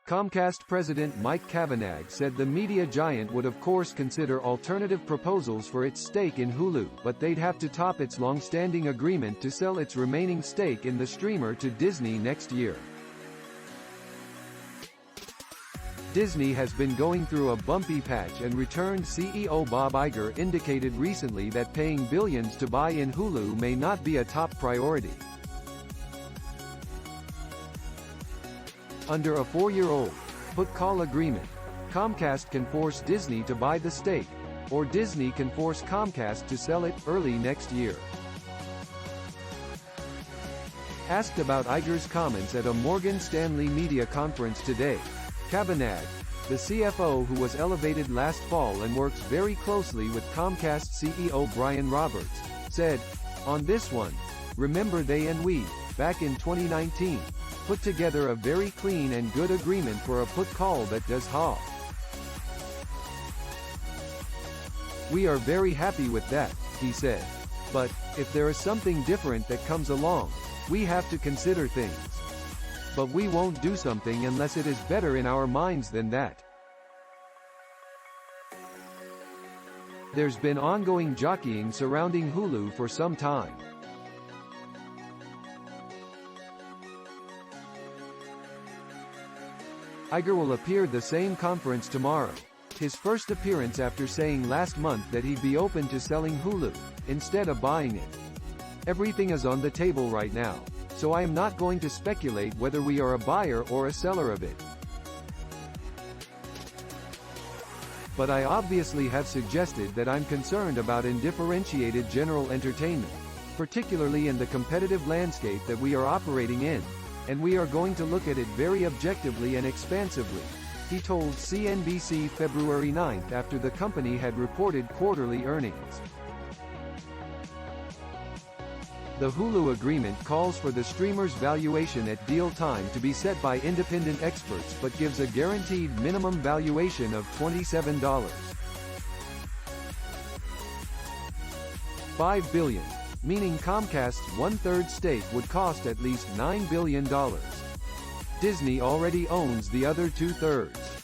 Comcast President Mike Cavanagh said the media giant would of course consider alternative proposals for its stake in Hulu, but they'd have to top its long-standing agreement to sell its remaining stake in the streamer to Disney next year. Disney has been going through a bumpy patch, and returned CEO Bob Iger indicated recently that paying billions to buy in Hulu may not be a top priority. Under a 4-year-old put-call agreement, Comcast can force Disney to buy the stake, or Disney can force Comcast to sell it early next year. Asked about Iger's comments at a Morgan Stanley media conference today, Cavanagh, the CFO who was elevated last fall and works very closely with Comcast CEO Brian Roberts, said, "On this one, remember they and we, back in 2019, put together a very clean and good agreement for a put call that does ha. We are very happy with that," he said. "But, if there is something different that comes along, we have to consider things. But we won't do something unless it is better in our minds than that." There's been ongoing jockeying surrounding Hulu for some time. Iger will appear the same conference tomorrow, his first appearance after saying last month that he'd be open to selling Hulu, instead of buying it. "Everything is on the table right now, so I am not going to speculate whether we are a buyer or a seller of it. But I obviously have suggested that I'm concerned about undifferentiated general entertainment, particularly in the competitive landscape that we are operating in, and we are going to look at it very objectively and expansively," he told CNBC February 9 after the company had reported quarterly earnings. The Hulu agreement calls for the streamer's valuation at deal time to be set by independent experts but gives a guaranteed minimum valuation of $27.5 billion, meaning Comcast's one-third stake would cost at least $9 billion. Disney already owns the other two-thirds.